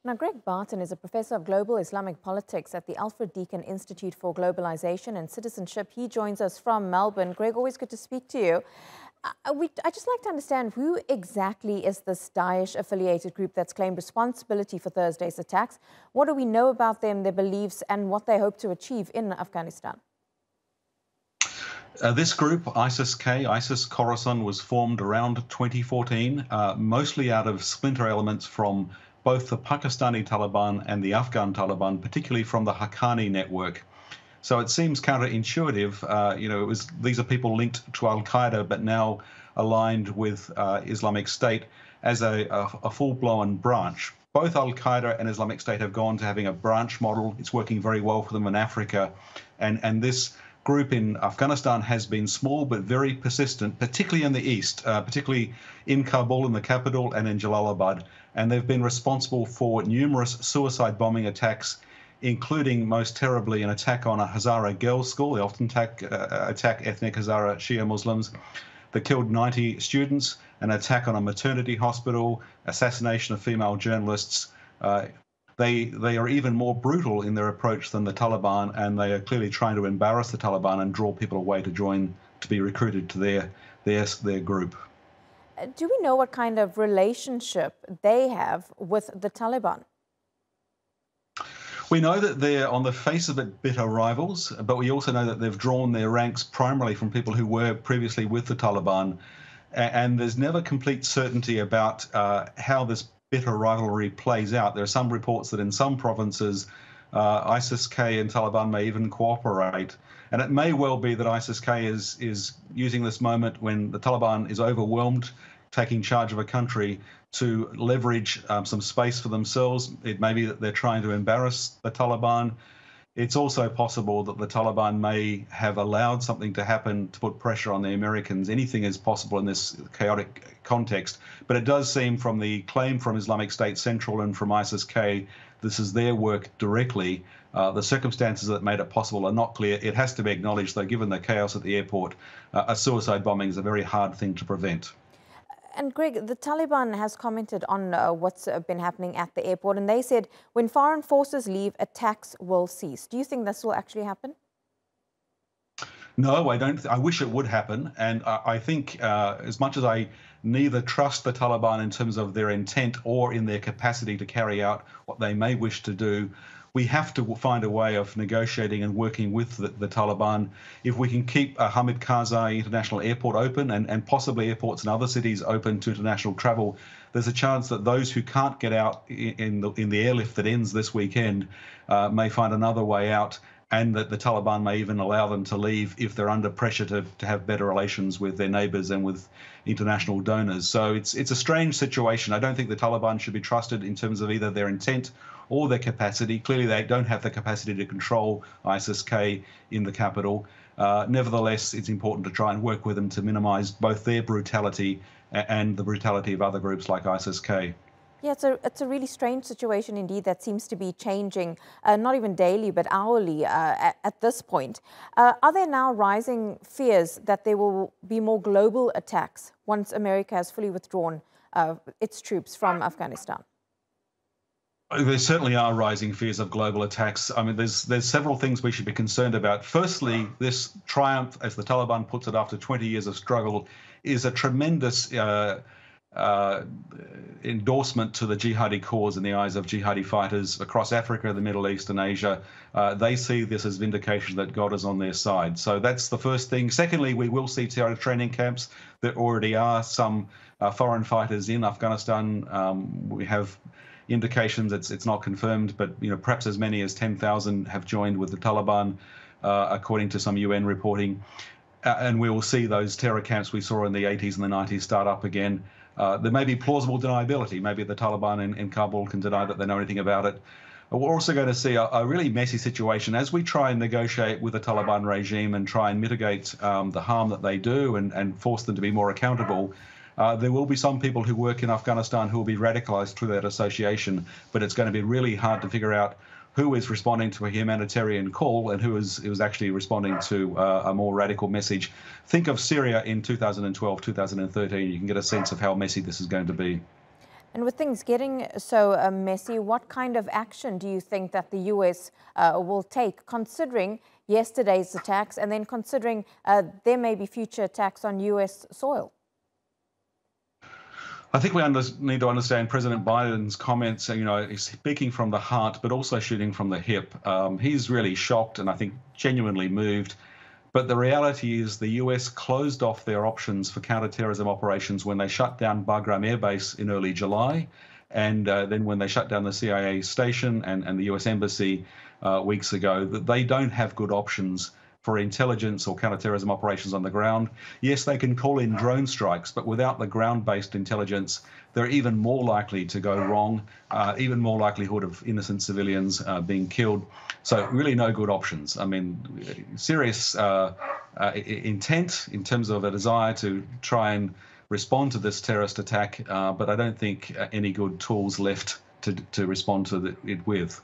Now, Greg Barton is a professor of global Islamic politics at the Alfred Deakin Institute for Globalisation and Citizenship. He joins us from Melbourne. Greg, always good to speak to you. I'd just like to understand who exactly is this Daesh-affiliated group that's claimed responsibility for Thursday's attacks? What do we know about them, their beliefs, and what they hope to achieve in Afghanistan? This group, Isis-K, Isis-khorasan, was formed around 2014, mostly out of splinter elements from both the Pakistani Taliban and the Afghan Taliban, particularly from the Haqqani network. So it seems counterintuitive. These are people linked to Al-qaeda, but now aligned with Islamic State as a full-blown branch. Both Al-qaeda and Islamic State have gone to having a branch model. It's working very well for them in Africa. And this group in Afghanistan has been small but very persistent, particularly in the east, particularly in Kabul, in the capital, and in Jalalabad. And they've been responsible for numerous suicide bombing attacks, including most terribly an attack on a Hazara girls' school. They often attack ethnic Hazara Shia Muslims that killed 90 students, an attack on a maternity hospital, assassination of female journalists. They are even more brutal in their approach than the Taliban, and they are clearly trying to embarrass the Taliban and draw people away to be recruited to their group. Do we know what kind of relationship they have with the Taliban? We know that they're, on the face of it, bitter rivals, but we also know that they've drawn their ranks primarily from people who were previously with the Taliban, and there's never complete certainty about how this bitter rivalry plays out. There are some reports that in some provinces, Isis-K and Taliban may even cooperate. And it may well be that Isis-K is using this moment when the Taliban is overwhelmed, taking charge of a country, to leverage some space for themselves. It may be that they're trying to embarrass the Taliban. It's also possible that the Taliban may have allowed something to happen to put pressure on the Americans. Anything is possible in this chaotic context. But it does seem from the claim from Islamic State Central and from Isis-K, this is their work directly. The circumstances that made it possible are not clear. It has to be acknowledged, though, given the chaos at the airport, a suicide bombing is a very hard thing to prevent. And Greg, the Taliban has commented on what's been happening at the airport, and they said when foreign forces leave, attacks will cease. Do you think this will actually happen? No, I don't. I wish it would happen. And I think as much as I neither trust the Taliban in terms of their intent or in their capacity to carry out what they may wish to do, we have to find a way of negotiating and working with the Taliban. If we can keep Hamid Karzai International Airport open and possibly airports in other cities open to international travel, there's a chance that those who can't get out in the airlift that ends this weekend may find another way out, and that the Taliban may even allow them to leave if they're under pressure to have better relations with their neighbours and with international donors. So it's a strange situation. I don't think the Taliban should be trusted in terms of either their intent or their capacity. Clearly, they don't have the capacity to control Isis-K in the capital. Nevertheless, it's important to try and work with them to minimise both their brutality and the brutality of other groups like Isis-K. Yeah, it's a really strange situation indeed that seems to be changing, not even daily, but hourly at this point. Are there now rising fears that there will be more global attacks once America has fully withdrawn its troops from Afghanistan? There certainly are rising fears of global attacks. I mean, there's several things we should be concerned about. Firstly, this triumph, as the Taliban puts it, after 20 years of struggle, is a tremendous endorsement to the jihadi cause in the eyes of jihadi fighters across Africa, the Middle East, and Asia. They see this as vindication that God is on their side. So that's the first thing. Secondly, we will see training camps. There already are some foreign fighters in Afghanistan. We have indications, it's not confirmed, but perhaps as many as 10,000 have joined with the Taliban, according to some UN reporting. And we will see those terror camps we saw in the 80s and the 90s start up again. There may be plausible deniability. Maybe the Taliban in Kabul can deny that they know anything about it. We're also going to see a really messy situation as we try and negotiate with the Taliban regime and try and mitigate the harm that they do and force them to be more accountable. There will be some people who work in Afghanistan who will be radicalized through that association, but it's going to be really hard to figure out who is responding to a humanitarian call and who is actually responding to a more radical message. Think of Syria in 2012, 2013. You can get a sense of how messy this is going to be. And with things getting so messy, what kind of action do you think that the US will take, considering yesterday's attacks and then considering there may be future attacks on US soil? I think we need to understand President Biden's comments. He's speaking from the heart, but also shooting from the hip. He's really shocked and I think genuinely moved. But the reality is the US closed off their options for counterterrorism operations when they shut down Bagram Air Base in early July. And then when they shut down the CIA station and the US Embassy weeks ago, that they don't have good options for intelligence or counterterrorism operations on the ground. Yes, they can call in drone strikes, but without the ground-based intelligence, they're even more likely to go wrong, even more likelihood of innocent civilians being killed. So really no good options. I mean, serious intent in terms of a desire to try and respond to this terrorist attack, but I don't think any good tools left to respond to it with.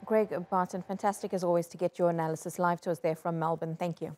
Greg, Barton, fantastic as always to get your analysis live to us there from Melbourne. Thank you.